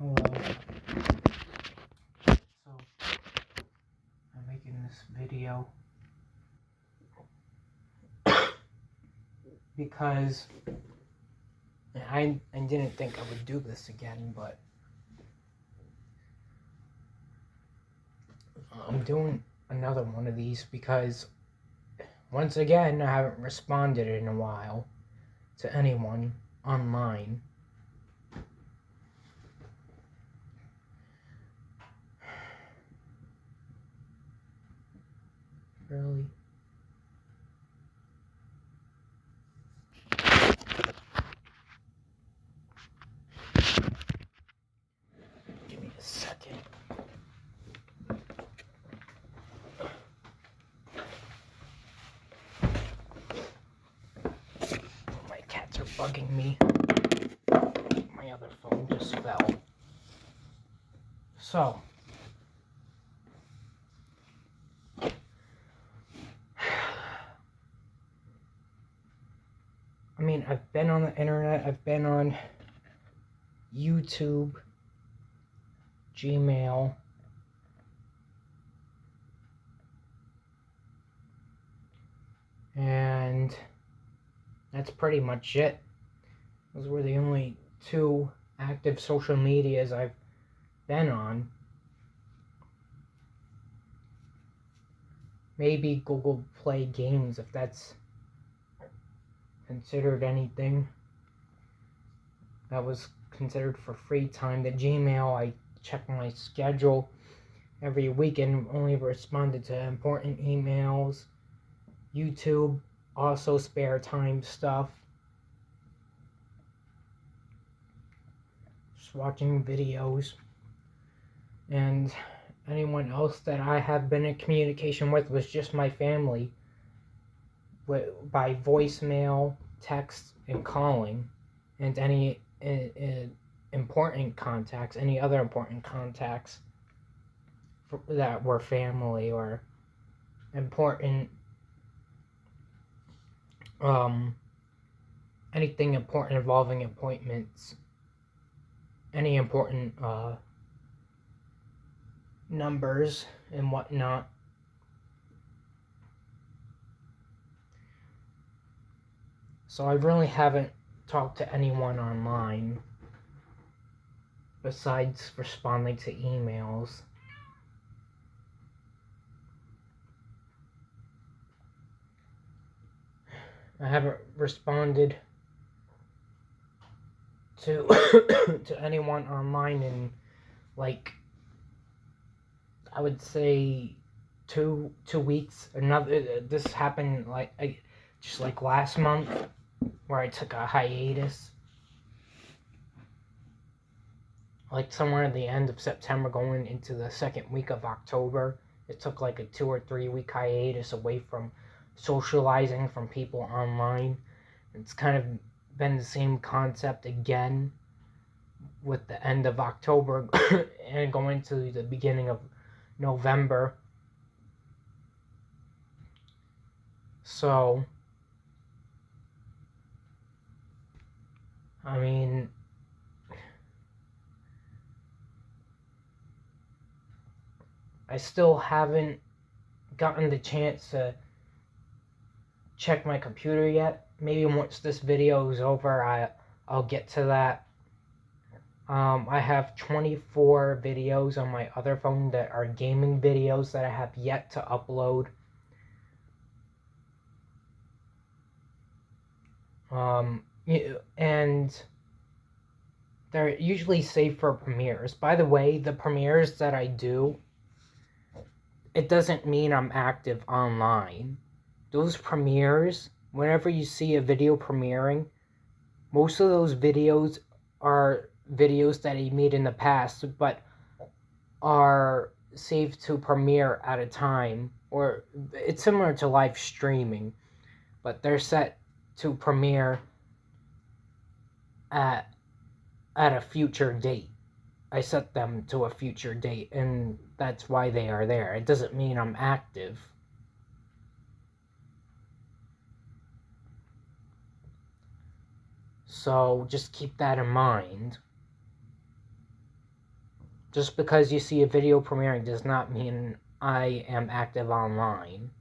Hello. So, I'm making this video because I didn't think I would do this again, but I'm doing another one of these because once again I haven't responded in a while to anyone online. Really? Give me a second. My cats are bugging me. My other phone just fell. So, I mean, I've been on the internet, I've been on YouTube, Gmail, and that's pretty much it. Those were the only two active social medias I've been on. Maybe Google Play Games, if that's considered anything. That was considered for free time. The Gmail, I check my schedule every week and only responded to important emails. YouTube, also spare time stuff. Just watching videos. And anyone else that I have been in communication with was just my family. By voicemail, text, and calling. And any important contacts, any other important contacts that were family or important, anything important involving appointments, any important numbers and whatnot. So I really haven't talked to anyone online besides responding to emails. I haven't responded to to anyone online in, like, I would say two weeks. This happened just like last month, where I took a hiatus, like somewhere at the end of September going into the second week of October. It took like a 2 or 3 week hiatus away from socializing from people online. It's kind of been the same concept again with the end of October and going to the beginning of November. So, I mean, I still haven't gotten the chance to check my computer yet. Maybe once this video is over, I'll get to that. I have 24 videos on my other phone that are gaming videos that I have yet to upload. And they're usually saved for premieres. By the way, the premieres that I do, it doesn't mean I'm active online. Those premieres, whenever you see a video premiering, most of those videos are videos that he made in the past, but are saved to premiere at a time. Or it's similar to live streaming, but they're set to premiere at a future date. I set them to a future date, and that's why they are there. It doesn't mean I'm active. So just keep that in mind. Just because you see a video premiering does not mean I am active online.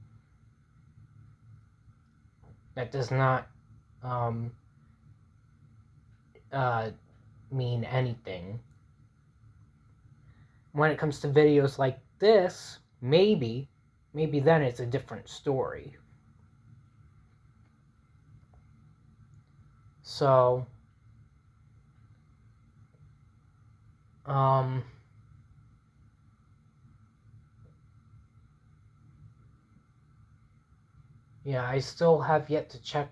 That does not mean anything. When it comes to videos like this, maybe then it's a different story. So, yeah, I still have yet to check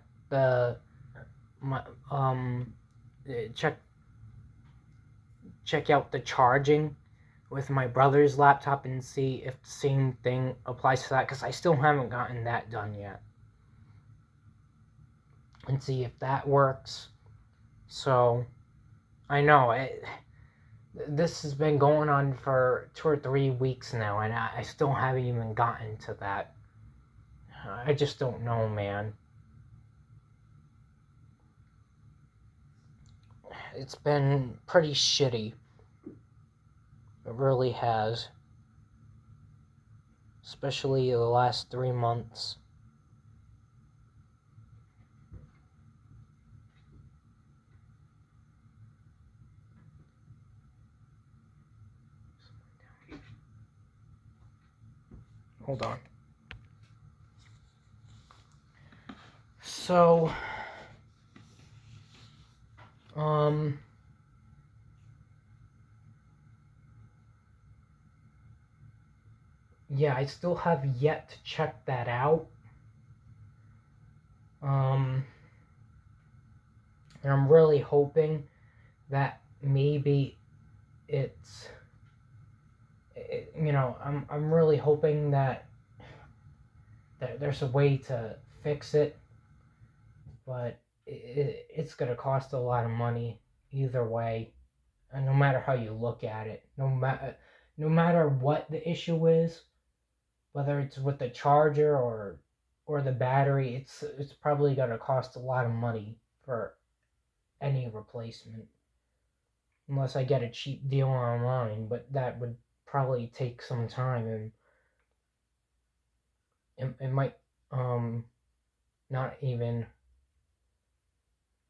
check out the charging with my brother's laptop and see if the same thing applies to that, because I still haven't gotten that done yet. And see if that works. So, I know, this has been going on for 2 or 3 weeks now, and I still haven't even gotten to that. I just don't know, man. It's been pretty shitty. It really has. Especially the last 3 months. Hold on. So, yeah, I still have yet to check that out. And I'm really hoping that maybe I'm really hoping that there's a way to fix it, but it's gonna cost a lot of money either way, and no matter how you look at it, no matter what the issue is, whether it's with the charger or the battery, it's probably gonna cost a lot of money for any replacement, unless I get a cheap deal online, but that would probably take some time, and it might not even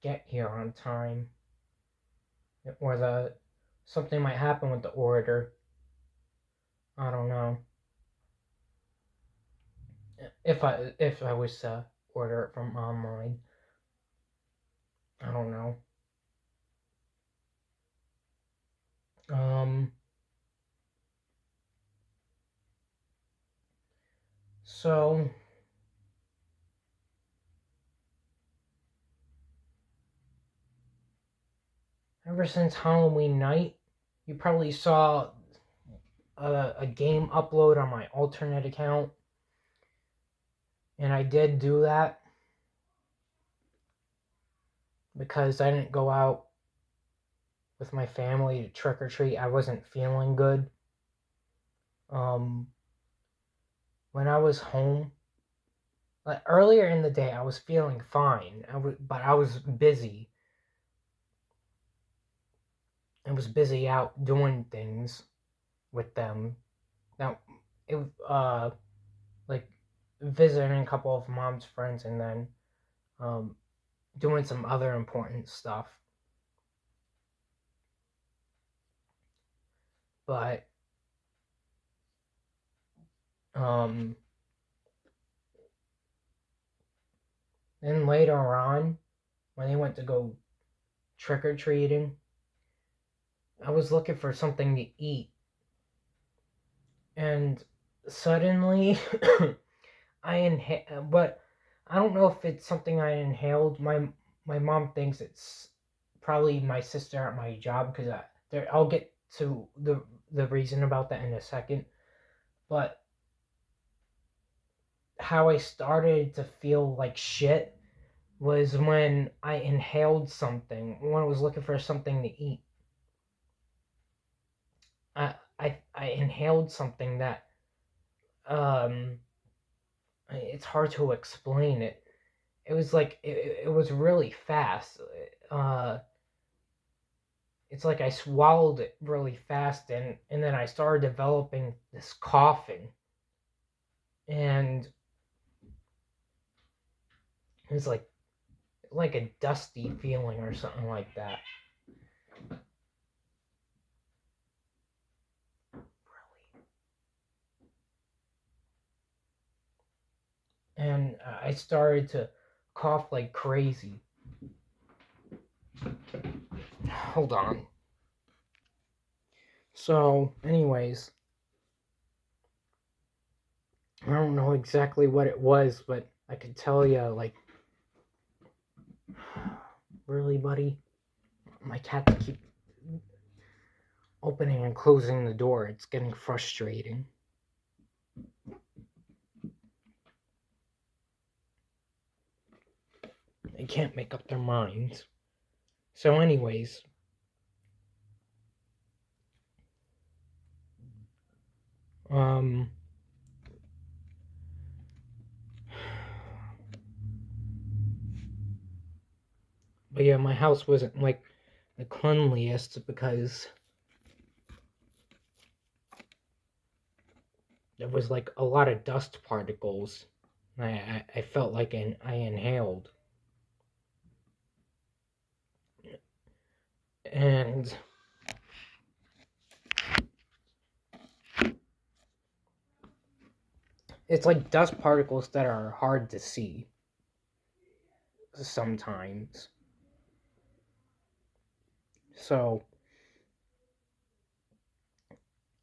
get here on time, or something might happen with the order. I don't know. If I was to order it from online, I don't know. So ever since Halloween night, you probably saw a game upload on my alternate account, and I did do that because I didn't go out with my family to trick or treat. I wasn't feeling good. When I was home, like earlier in the day, I was feeling fine. But I was busy. I was busy out doing things with them. Now, it like visiting a couple of mom's friends, and then doing some other important stuff. But then later on, when they went to go trick or treating, I was looking for something to eat, and suddenly but I don't know if it's something I inhaled. My mom thinks it's probably my sister at my job, because I'll get to the reason about that in a second. But how I started to feel like shit was when I inhaled something, when I was looking for something to eat. I inhaled something that it's hard to explain it. It was like it was really fast. it's like I swallowed it really fast, and then I started developing this coughing, and it was like a dusty feeling or something like that. And I started to cough like crazy. Hold on. So, anyways, I don't know exactly what it was, but I could tell you, like, really, buddy? My cats keep opening and closing the door. It's getting frustrating. They can't make up their minds. So, anyways, but yeah, my house wasn't like the cleanliest because there was like a lot of dust particles. I felt like I inhaled. And it's like dust particles that are hard to see sometimes. So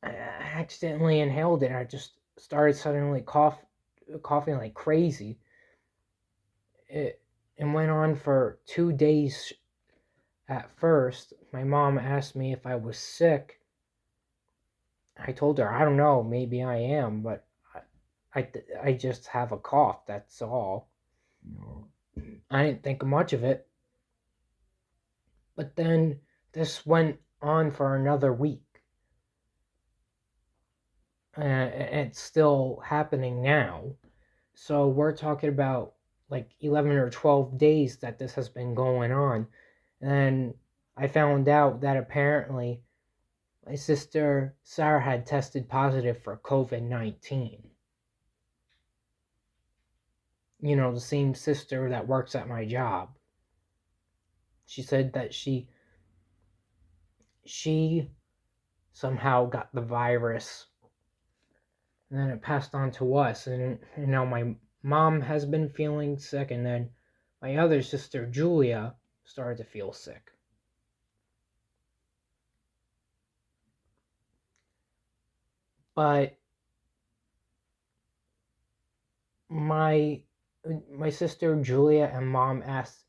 I accidentally inhaled it. And I just started suddenly coughing like crazy. It went on for 2 days at first. My mom asked me if I was sick. I told her, I don't know, maybe I am, but I just have a cough, that's all. I didn't think much of it. But then this went on for another week. It's still happening now. So we're talking about like 11 or 12 days that this has been going on. And I found out that apparently my sister Sarah had tested positive for COVID-19. You know, the same sister that works at my job. She said that she somehow got the virus and then it passed on to us, and now my mom has been feeling sick, and then my other sister Julia started to feel sick. But my sister Julia and mom asked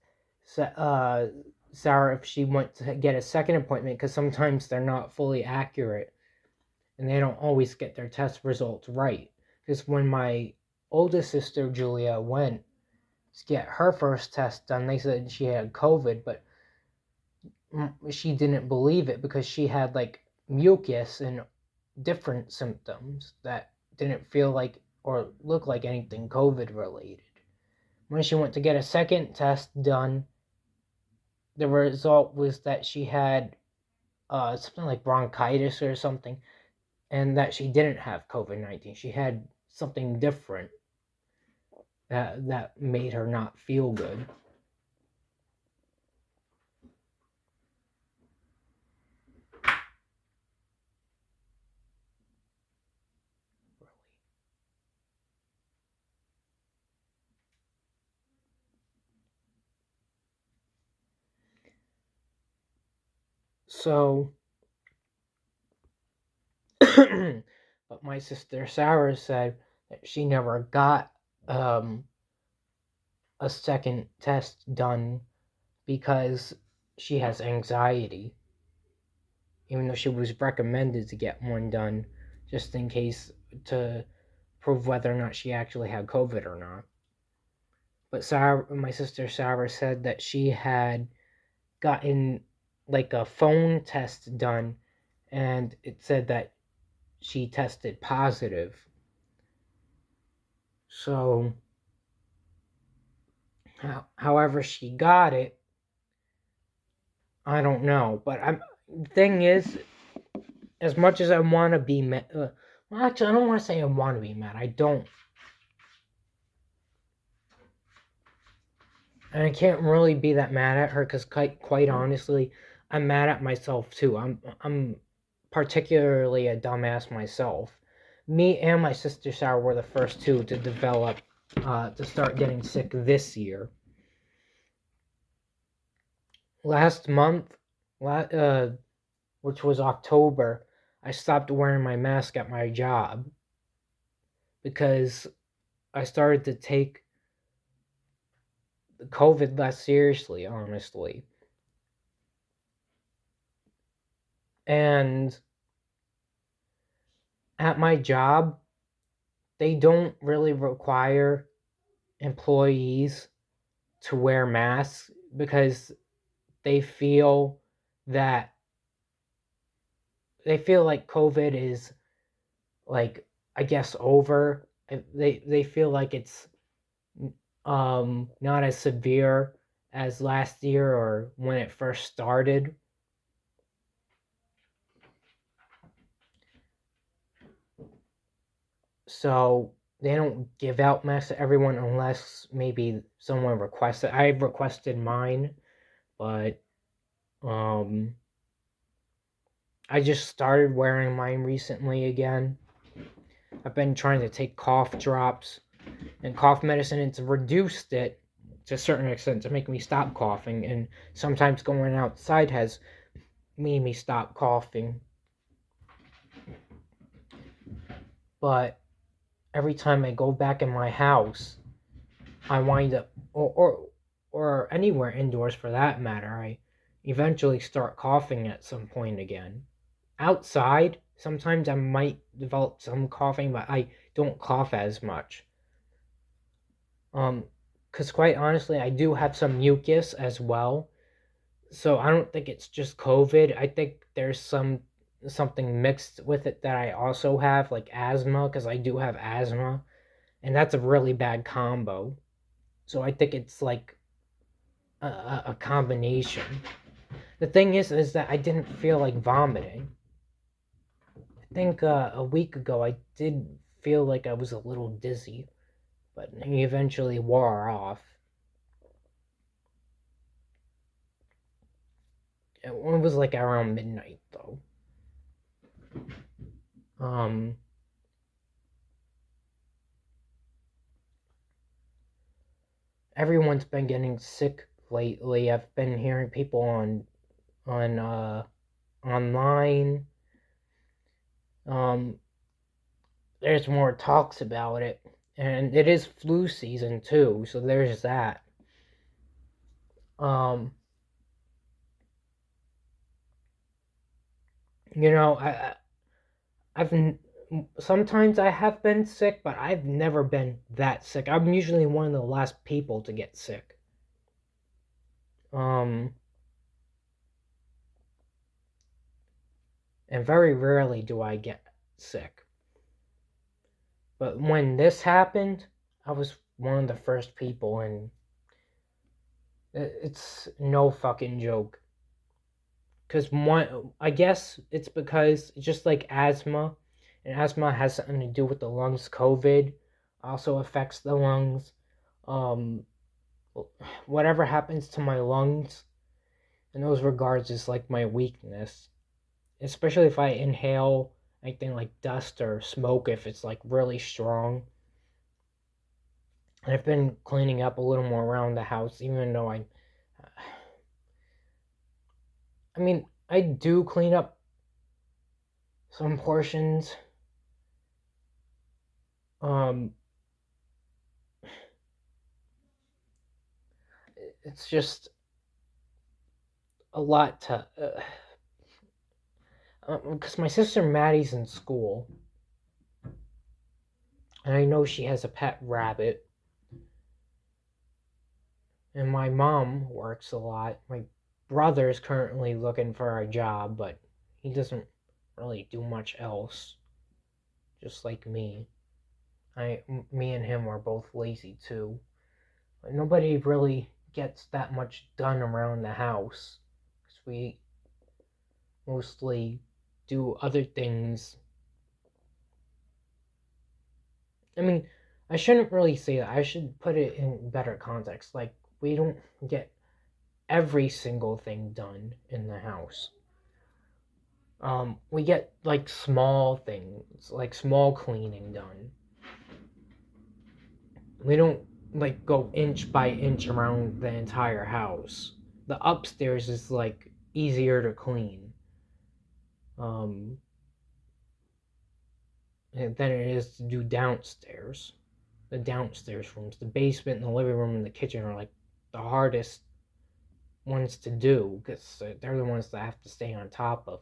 Sarah if she went to get a second appointment, because sometimes they're not fully accurate and they don't always get their test results right. Because when my oldest sister Julia went to get her first test done, they said she had COVID, but she didn't believe it because she had like mucus and different symptoms that didn't feel like or look like anything COVID related. When she went to get a second test done, the result was that she had something like bronchitis or something, and that she didn't have COVID-19. She had something different that made her not feel good. So, but my sister Sarah said that she never got a second test done because she has anxiety, even though she was recommended to get one done just in case to prove whether or not she actually had COVID or not. But Sarah, my sister Sarah said that she had gotten like a phone test done and it said that she tested positive. So, however she got it, I don't know. But the thing is, as much as I want to be mad, well, actually, I don't want to say I want to be mad. I don't. And I can't really be that mad at her because, quite honestly, I'm mad at myself too. I'm particularly a dumbass myself. Me and my sister Sarah were the first two to develop, to start getting sick this year. Last month, which was October, I stopped wearing my mask at my job because I started to take COVID less seriously, honestly. And at my job, they don't really require employees to wear masks because they feel that they feel like COVID is, like, I guess, over. They feel like it's not as severe as last year or when it first started. So they don't give out masks to everyone unless maybe someone requests it. I've requested mine, but um I just started wearing mine recently again. I've been trying to take cough drops and cough medicine, and it's reduced it to a certain extent to make me stop coughing, and sometimes going outside has made me stop coughing. But every time I go back in my house, I wind up, or anywhere indoors for that matter, I eventually start coughing at some point again. Outside, sometimes I might develop some coughing, but I don't cough as much. Because quite honestly, I do have some mucus as well, so I don't think it's just COVID. I think there's something mixed with it that I also have, like asthma, because I do have asthma, and that's a really bad combo. So I think it's like a combination. The thing is that I didn't feel like vomiting. I think a week ago I did feel like I was a little dizzy, but he eventually wore off. It was like around midnight though. Um, Everyone's been getting sick lately. I've been hearing people on online. Um, there's more talks about it, and it is flu season too, so there's that. Um, you know, I've sometimes I have been sick, but I've never been that sick. I'm usually one of the last people to get sick. Um, and very rarely do I get sick. But when this happened, I was one of the first people, and it's no fucking joke. Because I guess it's because just like asthma, and asthma has something to do with the lungs. COVID also affects the lungs. Um, whatever happens to my lungs in those regards is like my weakness, especially if I inhale anything like dust or smoke if it's like really strong. And I've been cleaning up a little more around the house, even though I mean, I do clean up some portions. Um, it's just a lot to, because my sister Maddie's in school, and I know she has a pet rabbit, and my mom works a lot. My brother is currently looking for a job, but he doesn't really do much else, just like me. Me and him are both lazy too. Nobody really gets that much done around the house. 'Cause mostly do other things. I mean, I shouldn't really say that. I should put it in better context. Like, we don't get every single thing done in the house. We get like small things, like small cleaning done. We don't like go inch by inch around the entire house. The upstairs is like easier to clean um, than it is to do downstairs. The downstairs rooms, the basement, and the living room, and the kitchen are like the hardest ones to do because they're the ones that I have to stay on top of.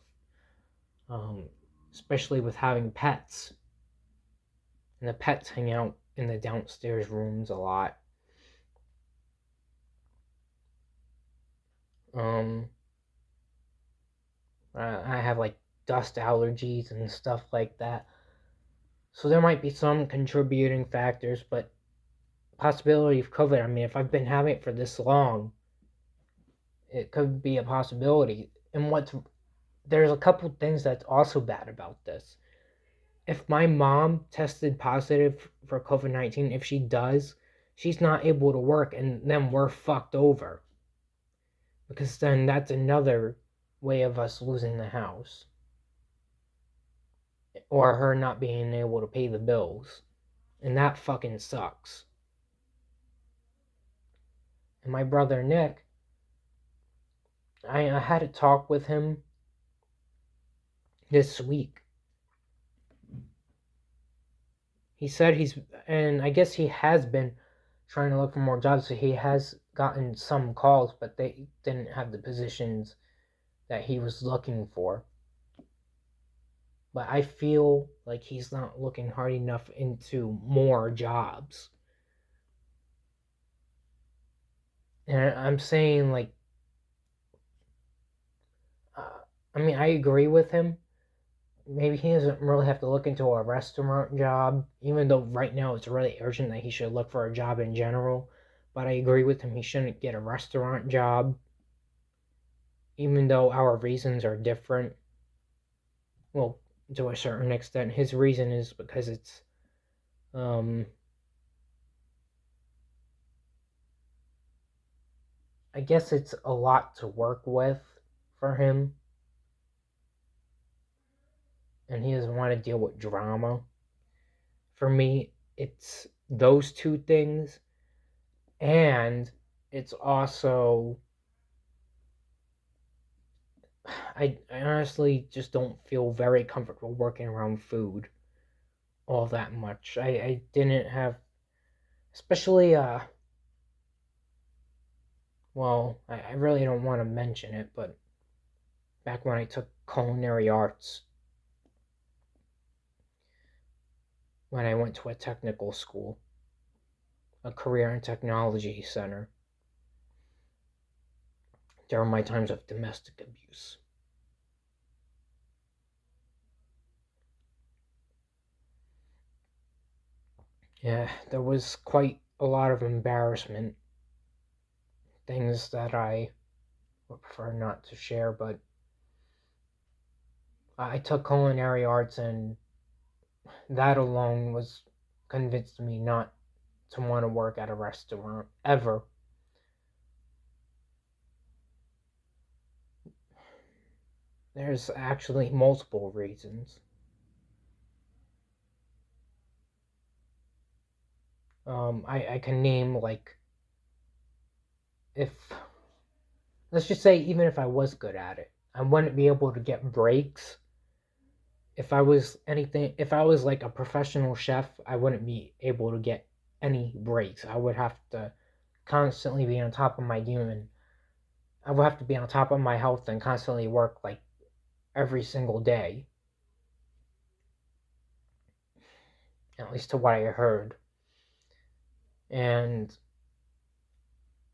Um, Especially with having pets, and the pets hang out in the downstairs rooms a lot. Um, I have like dust allergies and stuff like that. So there might be some contributing factors, but possibility of COVID. I mean, if I've been having it for this long, it could be a possibility. And there's a couple things that's also bad about this. If my mom tested positive for COVID-19, if she does, she's not able to work, and then we're fucked over. Because then that's another way of us losing the house. Or her not being able to pay the bills. And that fucking sucks. And my brother Nick, I had a talk with him this week. He said and I guess he has been trying to look for more jobs, so he has gotten some calls, but they didn't have the positions that he was looking for. But I feel like he's not looking hard enough into more jobs. And I'm saying, like, I mean, I agree with him. Maybe he doesn't really have to look into a restaurant job, even though right now it's really urgent that he should look for a job in general. But I agree with him, he shouldn't get a restaurant job, even though our reasons are different. Well, to a certain extent, his reason is because it's, I guess it's a lot to work with for him, and he doesn't want to deal with drama. For me, it's those two things, and it's also I honestly just don't feel very comfortable working around food all that much. I didn't have, especially well, I really don't want to mention it, but back when I took culinary arts, when I went to a technical school, a career and technology center, during my times of domestic abuse. Yeah, there was quite a lot of embarrassment, things that I would prefer not to share, but I took culinary arts, and that alone was convinced me not to want to work at a restaurant ever. There's actually multiple reasons. I can name, like, if, let's just say, even if I was good at it, I wouldn't be able to get breaks. If I was like a professional chef, I wouldn't be able to get any breaks. I would have to constantly be on top of my game, and I would have to be on top of my health and constantly work like every single day. At least to what I heard. And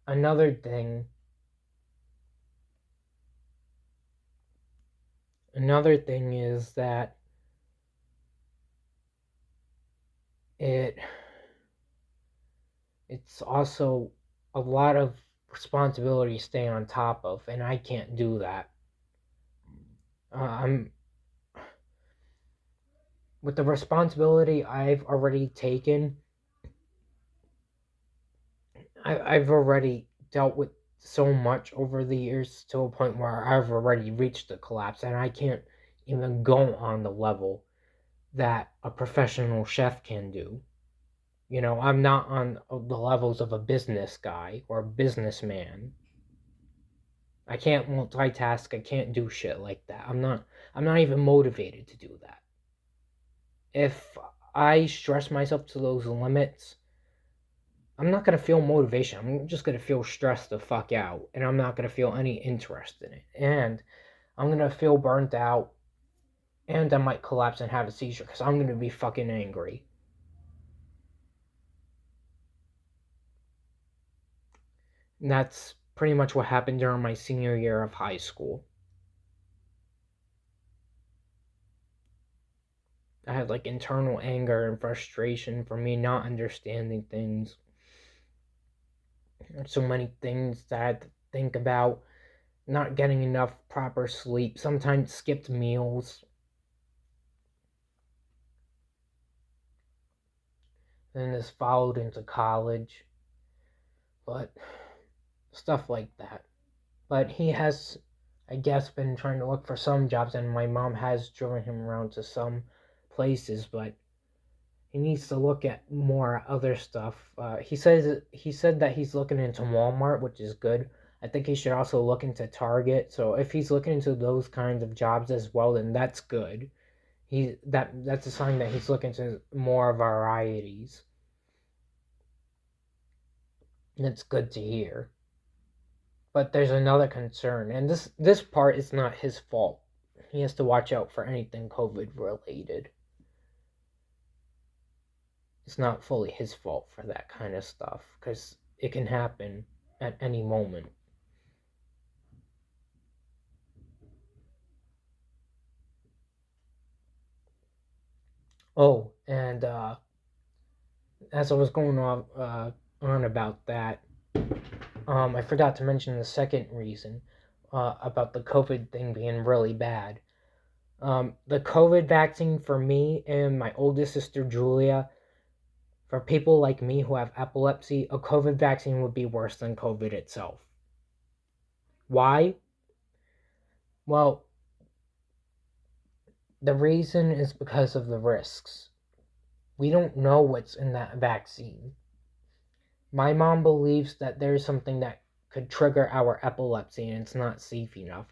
another thing is that it's also a lot of responsibility to stay on top of, and I can't do that. I'm with the responsibility I've already taken. I've already dealt with so much over the years to a point where I've already reached the collapse, and I can't even go on the level that a professional chef can do. I'm not on the levels of a business guy or a businessman. I can't multitask. I can't do shit like that. I'm not even motivated to do that. If I stress myself to those limits, I'm not gonna feel motivation. I'm just gonna feel stressed the fuck out, and I'm not gonna feel any interest in it. And I'm gonna feel burnt out, and I might collapse and have a seizure because I'm gonna be fucking angry. And that's pretty much what happened during my senior year of high school. I had like internal anger and frustration for me not understanding things. There's so many things that I had to think about. Not getting enough proper sleep, sometimes skipped meals. Then this followed into college. But stuff like that. But he has, I guess, been trying to look for some jobs, and my mom has driven him around to some places, but he needs to look at more other stuff. He said that he's looking into Walmart, which is good. I think he should also look into Target. So if he's looking into those kinds of jobs as well, then that's good. That's a sign that he's looking to more varieties. That's good to hear. But there's another concern, and this part is not his fault. He has to watch out for anything COVID related. It's not fully his fault for that kind of stuff because it can happen at any moment. Oh, and as I was going on about that, I forgot to mention the second reason about the COVID thing being really bad. The COVID vaccine for me and my oldest sister Julia, for people like me who have epilepsy, a COVID vaccine would be worse than COVID itself. Why? Well, the reason is because of the risks. We don't know what's in that vaccine. My mom believes that there's something that could trigger our epilepsy and it's not safe enough.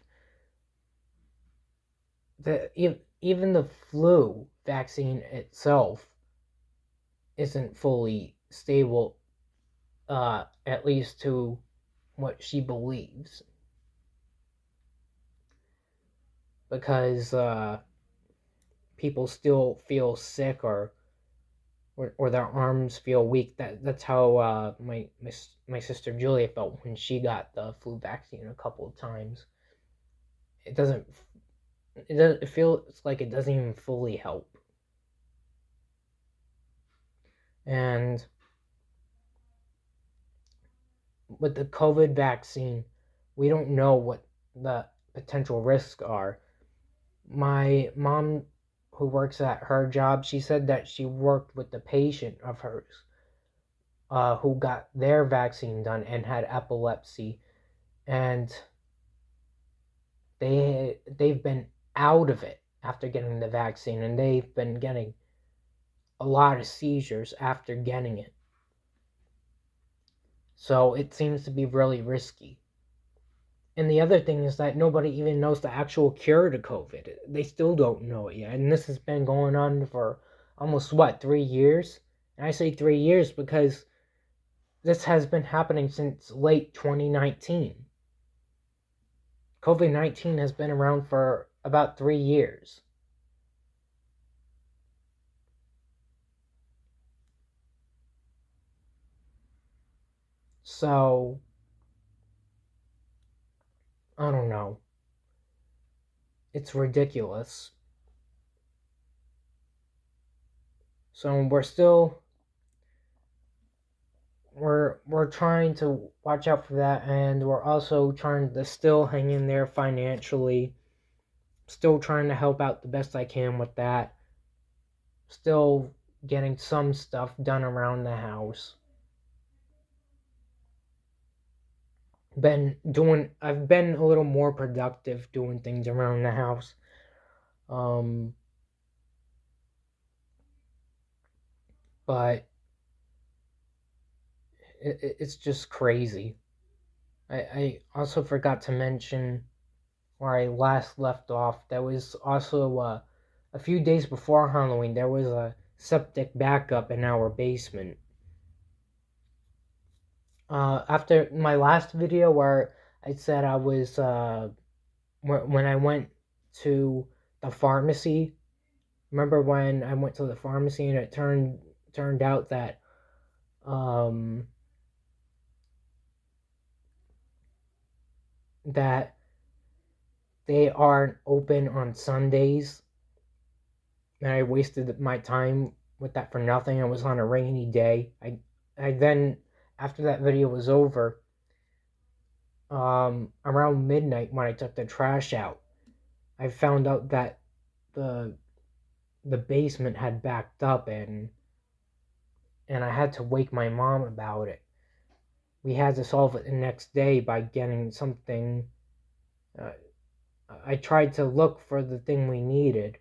Even the flu vaccine itself isn't fully stable, at least to what she believes. Because people still feel sick or their arms feel weak. That's how my sister Julia felt when she got the flu vaccine a couple of times. It doesn't it feels like it doesn't even fully help. And with the COVID vaccine, we don't know what the potential risks are. My mom, who works at her job, she said that she worked with the patient of hers who got their vaccine done and had epilepsy, and they've been out of it after getting the vaccine, and they've been getting a lot of seizures after getting it. So it seems to be really risky. And the other thing is that nobody even knows the actual cure to COVID. They still don't know it yet. And this has been going on for almost, 3 years? And I say 3 years because this has been happening since late 2019. COVID-19 has been around for about 3 years. So, I don't know. It's ridiculous. So we're trying to watch out for that, and we're also trying to still hang in there financially Still trying to help out the best I can with that. Still getting some stuff done around the house. I've been a little more productive doing things around the house. But it's just crazy. I also forgot to mention where I last left off. There was also a few days before Halloween, there was a septic backup in our basement. After my last video where I said I was when I went to the pharmacy. Remember when I went to the pharmacy and it turned out that that they aren't open on Sundays, and I wasted my time with that for nothing. It was on a rainy day. I then, after that video was over, around midnight when I took the trash out, I found out that the basement had backed up, and I had to wake my mom about it. We had to solve it the next day by getting something. I tried to look for the thing we needed.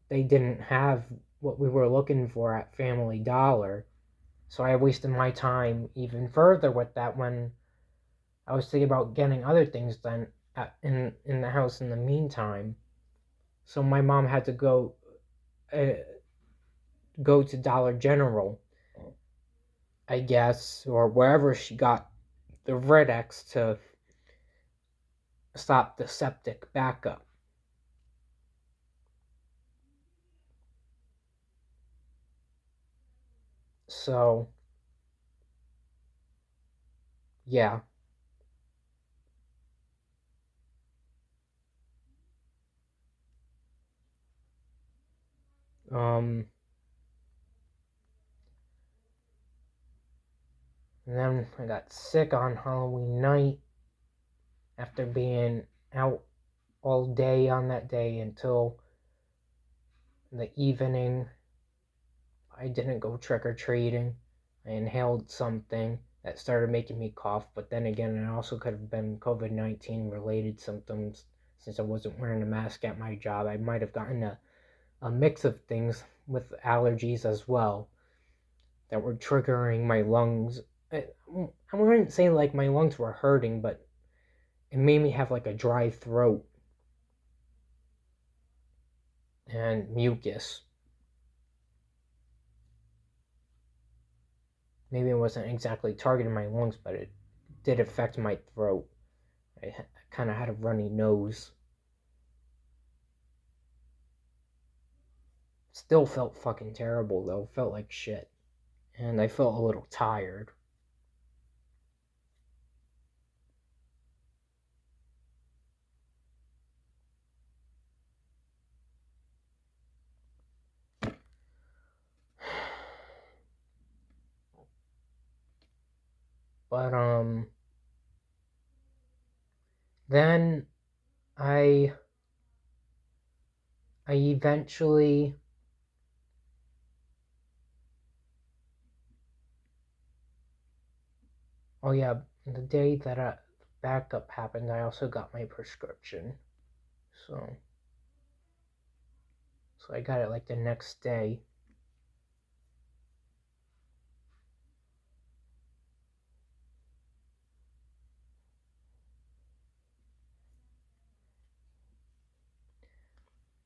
They didn't have what we were looking for at Family Dollar. So I wasted my time even further with that when I was thinking about getting other things done in the house in the meantime. So my mom had to go to Dollar General, I guess, or wherever she got the Red X to stop the septic backup. So, yeah. And then I got sick on Halloween night after being out all day on that day until the evening. I didn't go trick-or-treating. I inhaled something that started making me cough, but then again, it also could have been COVID-19 related symptoms since I wasn't wearing a mask at my job. I might have gotten a mix of things with allergies as well that were triggering my lungs. I wouldn't say like my lungs were hurting, but it made me have like a dry throat and mucus. Maybe it wasn't exactly targeting my lungs, but it did affect my throat. I kind of had a runny nose. Still felt fucking terrible though. Felt like shit. And I felt a little tired. But then I eventually oh yeah, the day that backup happened, I also got my prescription. So I got it like the next day.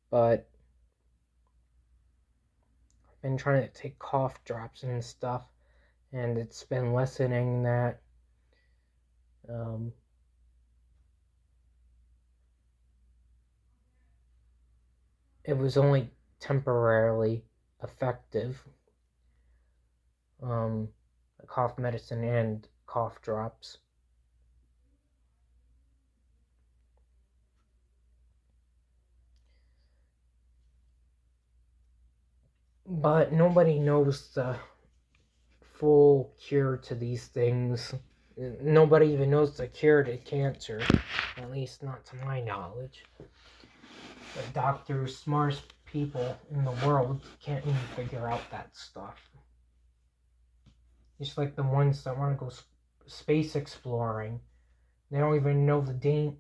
But I've been trying to take cough drops and stuff, and it's been lessening that. It was only temporarily effective. Cough medicine and cough drops. But nobody knows the full cure to these things. Nobody even knows the cure to cancer, at least not to my knowledge. The doctors, smartest people in the world, can't even figure out that stuff. Just like the ones that want to go space exploring, they don't even know the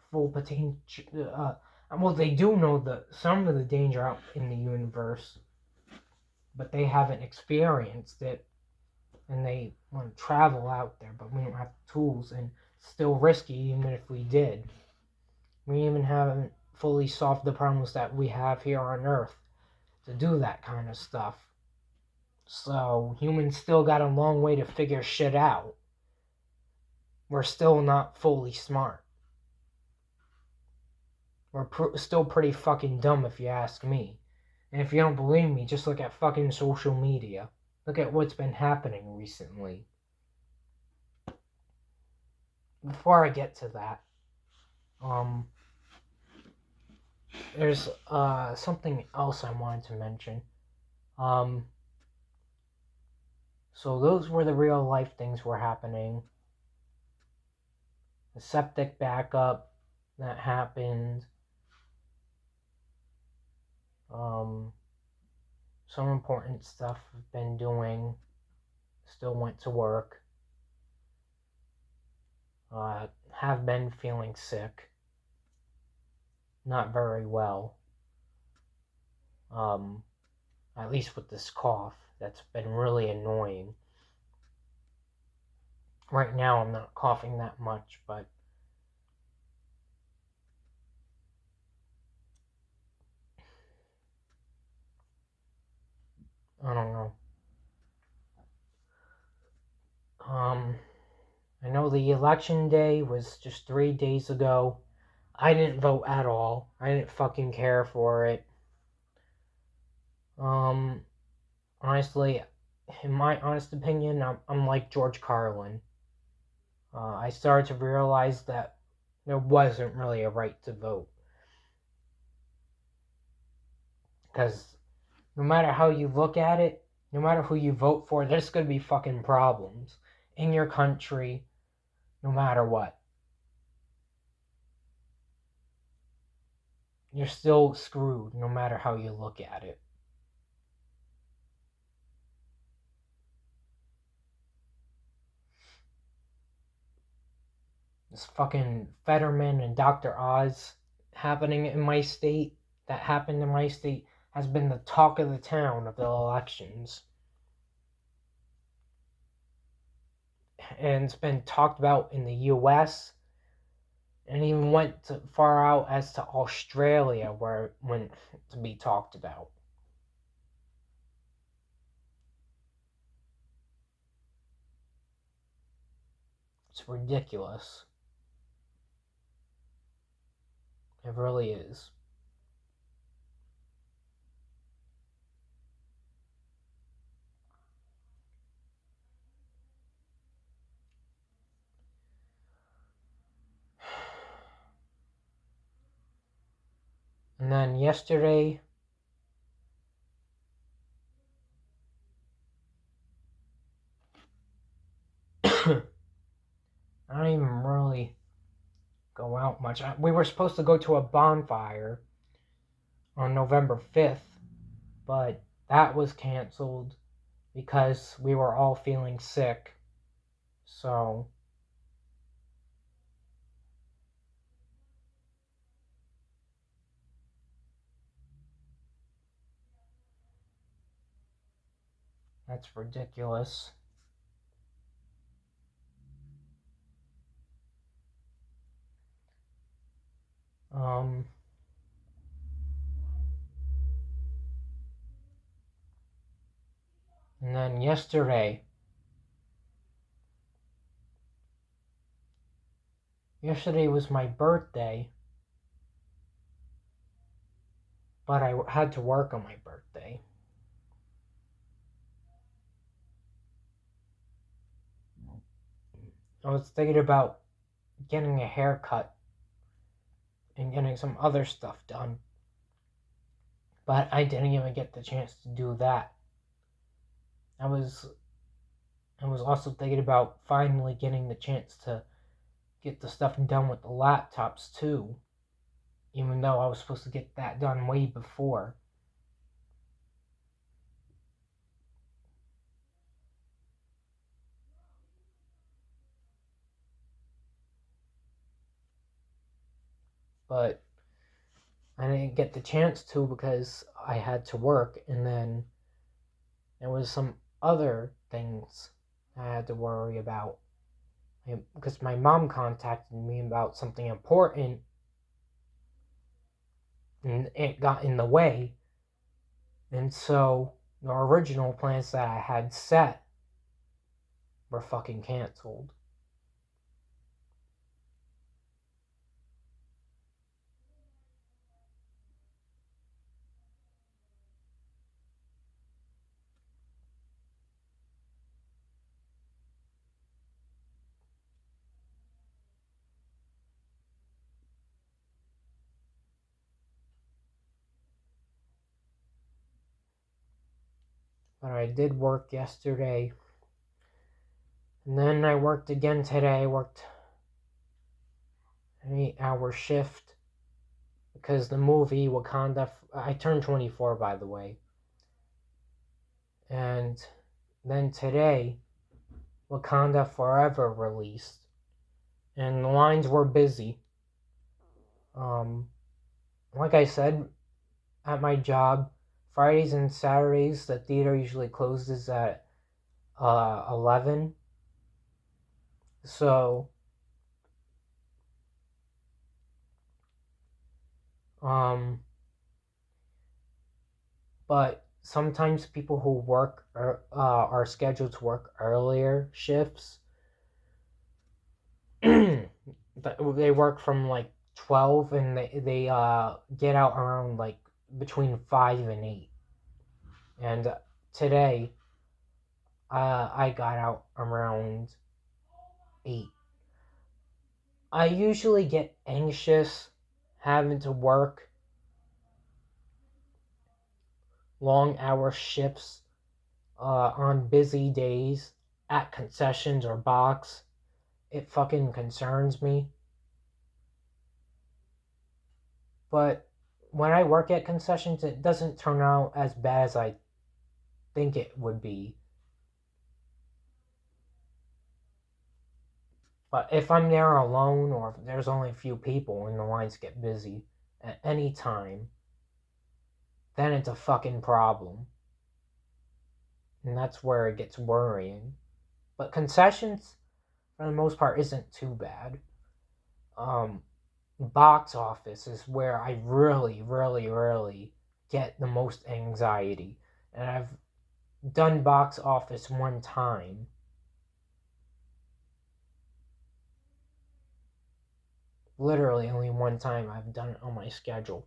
full potential. Well, they do know some of the danger out in the universe, but they haven't experienced it, and they want to travel out there, but we don't have the tools, and it's still risky even if we did. We even haven't fully solved the problems that we have here on Earth to do that kind of stuff. So humans still got a long way to figure shit out. We're still not fully smart. We're still pretty fucking dumb if you ask me. And if you don't believe me, just look at fucking social media. Look at what's been happening recently. Before I get to that, there's something else I wanted to mention. So those were the real life things were happening. The septic backup that happened. Some important stuff I've been doing. Still went to work. Have been feeling sick. Not very well. At least with this cough. That's been really annoying. Right now I'm not coughing that much, but I don't know. I know the election day was just 3 days ago. I didn't vote at all. I didn't fucking care for it. Honestly, in my honest opinion, I'm like George Carlin. I started to realize that there wasn't really a right to vote. Because no matter how you look at it, no matter who you vote for, there's going to be fucking problems in your country, no matter what. You're still screwed, no matter how you look at it. This fucking Fetterman and Dr. Oz happening in my state, that happened in my state, has been the talk of the town of the elections. And it's been talked about in the US, and even went far out as to Australia, where it went to be talked about. It's ridiculous. It really is. And then yesterday, I don't even really go out much. We were supposed to go to a bonfire on November 5th, but that was canceled because we were all feeling sick. So that's ridiculous. And then yesterday was my birthday, but I had to work on my birthday. I was thinking about getting a haircut and getting some other stuff done, but I didn't even get the chance to do that. I was also thinking about finally getting the chance to get the stuff done with the laptops too. even though I was supposed to get that done way before. But I didn't get the chance to because I had to work, and then there was some other things I had to worry about. Because my mom contacted me about something important, and it got in the way. And so the original plans that I had set were fucking canceled. But I did work yesterday. And then I worked again today. I worked an 8-hour shift because the movie Wakanda. I turned 24, by the way. And then today, Wakanda Forever released. And the lines were busy. Like I said, at my job, Fridays and Saturdays, the theater usually closes at 11. So, but sometimes people who work are scheduled to work earlier shifts. They work from like 12 and they get out around like between 5 and 8. And today I got out around 8. I usually get anxious having to work long hour shifts on busy days at concessions or box. It fucking concerns me. But when I work at concessions, it doesn't turn out as bad as I think it would be. But if I'm there alone or if there's only a few people and the lines get busy at any time, then it's a fucking problem. And that's where it gets worrying. But concessions, for the most part, isn't too bad. Box office is where I really, really, really get the most anxiety. And I've done box office one time. Literally only one time I've done it on my schedule.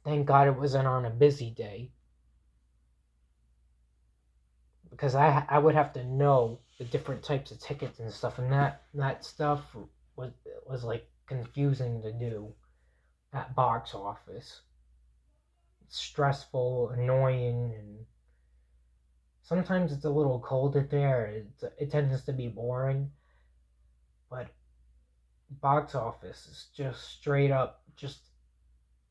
Thank God it wasn't on a busy day. Because I would have to know the different types of tickets and stuff, and that stuff was like confusing to do at box office. It's stressful, annoying, and sometimes it's a little cold in there. It tends to be boring, but box office is just straight up just.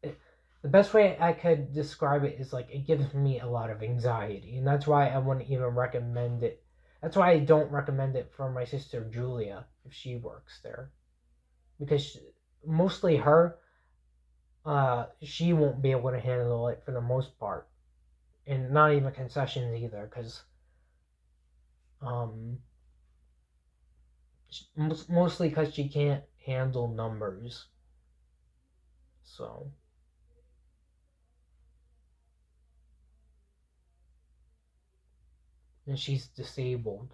The best way I could describe it is like it gives me a lot of anxiety, and that's why I wouldn't even recommend it. That's why I don't recommend it for my sister Julia if she works there, because mostly her, she won't be able to handle it for the most part, and not even concessions either, because um, mostly because she can't handle numbers, so. And she's disabled.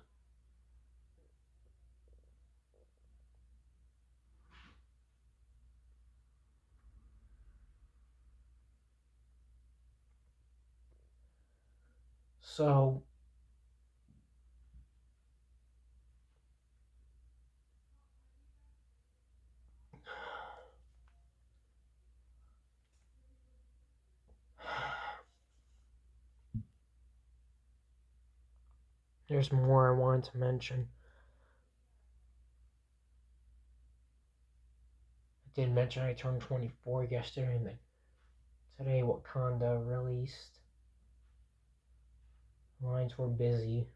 So there's more I wanted to mention. did mention I turned 24 yesterday, and then today Wakanda released. Lines were busy.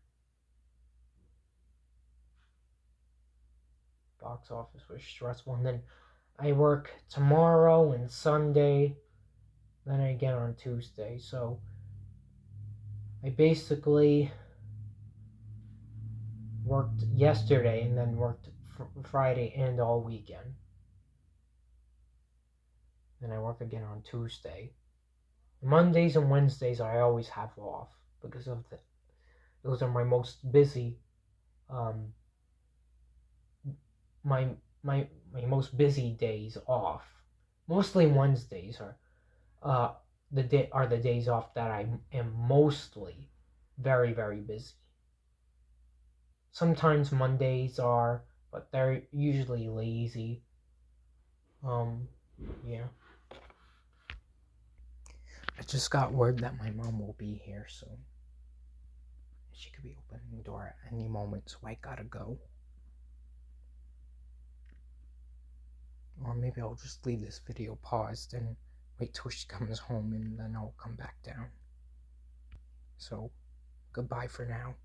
Box office was stressful, and then I work tomorrow and Sunday, then again on Tuesday. So I basically worked yesterday and then worked Friday and all weekend. Then I work again on Tuesday. Mondays and Wednesdays I always have off because of those are my most busy my most busy days off. Mostly Wednesdays are the days off that I am mostly very, very busy. Sometimes Mondays are, but they're usually lazy. Yeah. I just got word that my mom will be here soon. She could be opening the door at any moment, so I gotta go. Or maybe I'll just leave this video paused and wait till she comes home and then I'll come back down. So, goodbye for now.